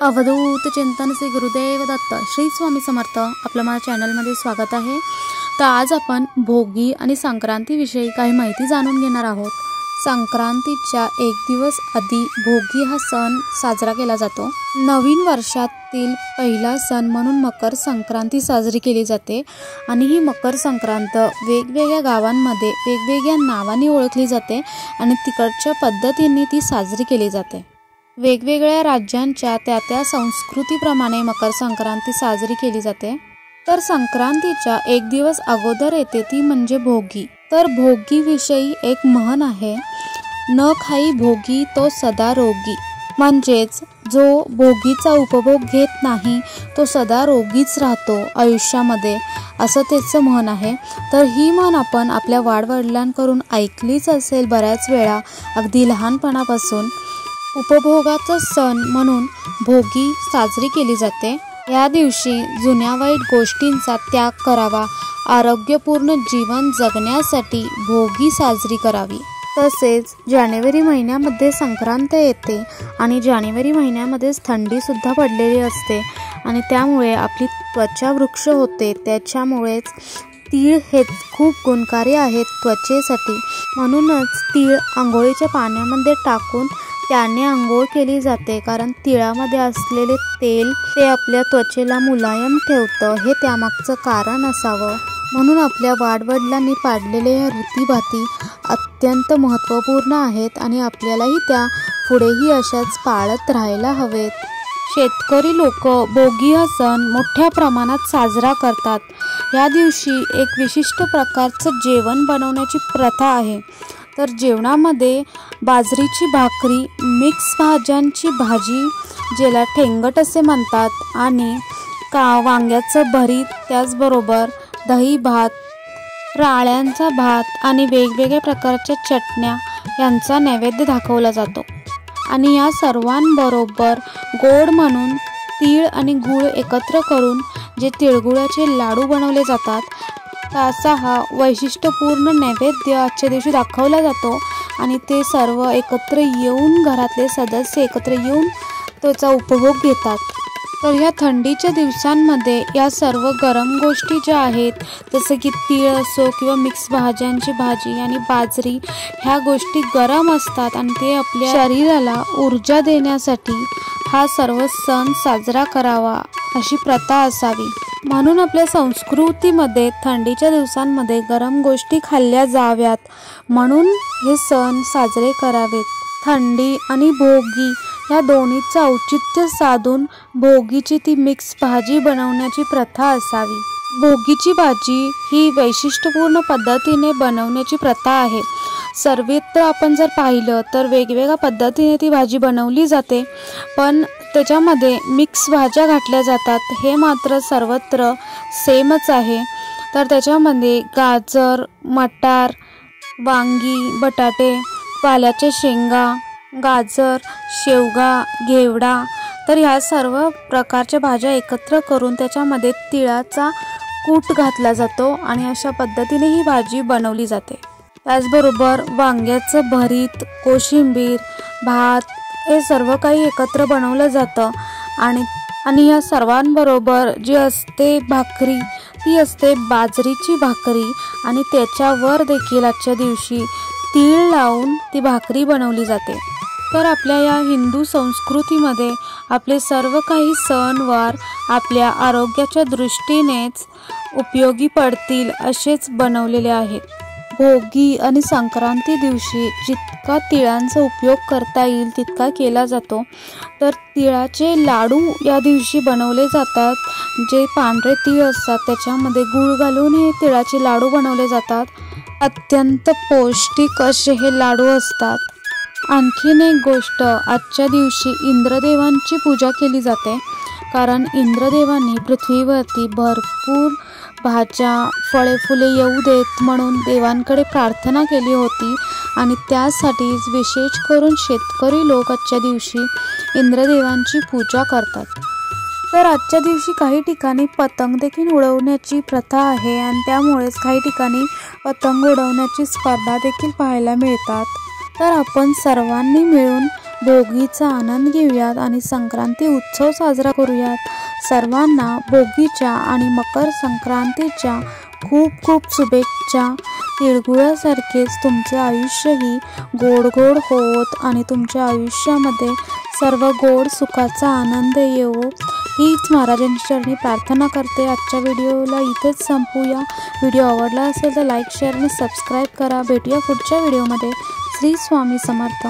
अवधूत चिंतन श्री गुरुदेव दत्त श्री स्वामी समर्थ आपल्या माझ्या चॅनलमध्ये स्वागत आहे। तर आज आपण भोगी आणि संक्रांती विषयी काही माहिती जाणून घेणार आहोत। संक्रांतीच्या एक दिवस आधी भोगी हा सण साजरा केला जातो। नवीन वर्षातील पहिला सण म्हणून मकर संक्रांती साजरी केली जाते आणि ही मकर संक्रांत वेगवेगळ्या गावांमध्ये वेगवेगळ्या नावांनी ओळखली जाते आणि तिकडच्या पद्धतीने ती साजरी केली जाते। वेगवेगळ्या राज्यांच्या त्या संस्कृतीप्रमाणे मकर संक्रांती साजरी केली जाते। तर संक्रांतीच्या एक दिवस अगोदर येते ती म्हणजे भोगी। तर भोगी विषयी एक म्हण आहे, न खाई भोगी तो सदा रोगी। म्हणजेच जो भोगीचा उपभोग घेत नाही तो सदा रोगीच राहतो आयुष्यामध्ये, असं त्याचं म्हण आहे। तर ही म्हण आपण आपल्या वाडवडिलांकडून ऐकलीच असेल बऱ्याच वेळा, अगदी लहानपणापासून। उपभोगाचा सण म्हणून भोगी साजरी केली जाते। या दिवशी जुन्या वाईट गोष्टींचा त्याग करावा, आरोग्यपूर्ण जीवन जगण्यासाठी भोगी साजरी करावी। तसेच जानेवारी महिन्यामध्ये संक्रांत येते आणि जानेवारी महिन्यामध्येच थंडी सुद्धा पडलेली असते आणि त्यामुळे आपली त्वचा वृक्ष होते। त्याच्यामुळेच तीळ हे खूप गुणकारी आहेत त्वचेसाठी। म्हणूनच तीळ आंघोळीच्या पाण्यामध्ये टाकून त्याने आंघोळ केली जाते, कारण तिळामध्ये असलेले तेल ते आपल्या त्वचेला मुलायम ठेवतं, हे त्यामागचं कारण असावं। म्हणून आपल्या वाडवडिलांनी पाडलेल्या या रीतीभाती अत्यंत महत्त्वपूर्ण आहेत आणि आपल्यालाही त्या पुढेही अशाच पाळत राहायला हवेत। शेतकरी लोक भोगी हा सण मोठ्या प्रमाणात साजरा करतात। या दिवशी एक विशिष्ट प्रकारचं जेवण बनवण्याची प्रथा आहे। तर जेवणामध्ये बाजरीची भाकरी, मिक्स भाज्यांची भाजी ज्याला ठेंगट असे म्हणतात, आणि वांग्याचं भरीत, त्याचबरोबर दही भात, राळ्यांचा भात आणि वेगवेगळ्या प्रकारच्या चटण्या यांचा नैवेद्य दाखवला जातो। आणि या सर्वांबरोबर गोड म्हणून तीळ आणि गूळ एकत्र करून जे तिळगुळाचे लाडू बनवले जातात, असा हा वैशिष्ट्यपूर्ण नैवेद्य आजच्या दिवशी दाखवला जातो आणि ते सर्व एकत्र येऊन, घरातले सदस्य एकत्र येऊन त्याचा उपभोग घेतात। तर या थंडीच्या दिवसांमध्ये या सर्व गरम गोष्टी ज्या आहेत, जसं की तीळ असो किंवा मिक्स भाज्यांची भाजी आणि बाजरी, ह्या गोष्टी गरम असतात आणि ते आपल्या शरीराला ऊर्जा देण्यासाठी हा सर्व सण साजरा करावा अशी प्रथा असावी। म्हणून आपल्या संस्कृतीमध्ये थंडीच्या दिवसांमध्ये गरम गोष्टी खाल्ल्या जाव्यात, म्हणून हे सण साजरे करावेत। थंडी आणि भोगी या दोन्हीचं औचित्य साधून भोगीची ती मिक्स भाजी बनवण्याची प्रथा असावी। भोगीची भाजी ही वैशिष्ट्यपूर्ण पद्धतीने बनवण्याची प्रथा आहे। सर्वत्र आपण जर पाहिलं तर वेगवेगळ्या पद्धतीने ती भाजी बनवली जाते, पण त्याच्यामध्ये मिक्स भाज्या घातल्या जातात, हे मात्र सर्वत्र सेमच आहे। तर त्याच्यामध्ये गाजर, मटार, वांगी, बटाटे, पाल्याच्या शेंगा, गाजर, शेवगा, घेवडा, तर ह्या सर्व प्रकारच्या भाज्या एकत्र करून त्याच्यामध्ये तिळाचा कूट घातला जातो आणि अशा पद्धतीने ही भाजी बनवली जाते। त्याचबरोबर वांग्याचं भरीत, कोशिंबीर, भात हे सर्व काही एकत्र बनवलं जातं आणि या सर्वांबरोबर जी असते भाकरी, ती असते बाजरीची भाकरी आणि त्याच्यावर देखील आजच्या दिवशी तीळ लावून ती भाकरी बनवली जाते। तर आपल्या या हिंदू संस्कृतीमध्ये आपले सर्व काही सणवार आपल्या आरोग्याच्या दृष्टीनेच उपयोगी पडतील असेच बनवलेले आहेत। भोगी आणि संक्रांती दिवशी जितका तिळांचा उपयोग करता येईल तितका केला जातो। तर तिळाचे लाडू या दिवशी बनवले जातात, जे पांढरे तीळ असतात त्याच्यामध्ये गूळ घालून हे तिळाचे लाडू बनवले जातात। अत्यंत पौष्टिक असे हे लाडू असतात। आणखीन एक गोष्ट, आजच्या दिवशी इंद्रदेवांची पूजा केली जाते, कारण इंद्रदेवांनी पृथ्वीवरती भरपूर भाज्या, फळे, फुले येऊ देत म्हणून देवांकडे प्रार्थना केली होती आणि त्यासाठीच विशेष करून शेतकरी लोक आजच्या दिवशी इंद्रदेवांची पूजा करतात। तर आजच्या दिवशी काही ठिकाणी पतंग देखील उडवण्याची प्रथा आहे आणि त्यामुळेच काही ठिकाणी पतंग उडवण्याची स्पर्धा देखील पाहायला मिळतात। तर आपण सर्वांनी मिळून भोगीचा आनंद घेऊयात आणि संक्रांती उत्सव साजरा करूयात। सर्वांना भोगीच्या आणि मकर संक्रांतीच्या खूप खूप शुभेच्छा। तिळगुळासारखेच तुमचे आयुष्यही गोड गोड होत आणि तुमच्या आयुष्यामध्ये सर्व गोड सुखाचा आनंद येवो हीच महाराजांच्या चरणी प्रार्थना करते। आजच्या व्हिडिओला इथेच संपूया। व्हिडिओ आवडला असेल तर लाईक शेअर आणि सबस्क्राईब करा। भेटूया पुढच्या व्हिडिओमध्ये। श्री स्वामी समर्थ।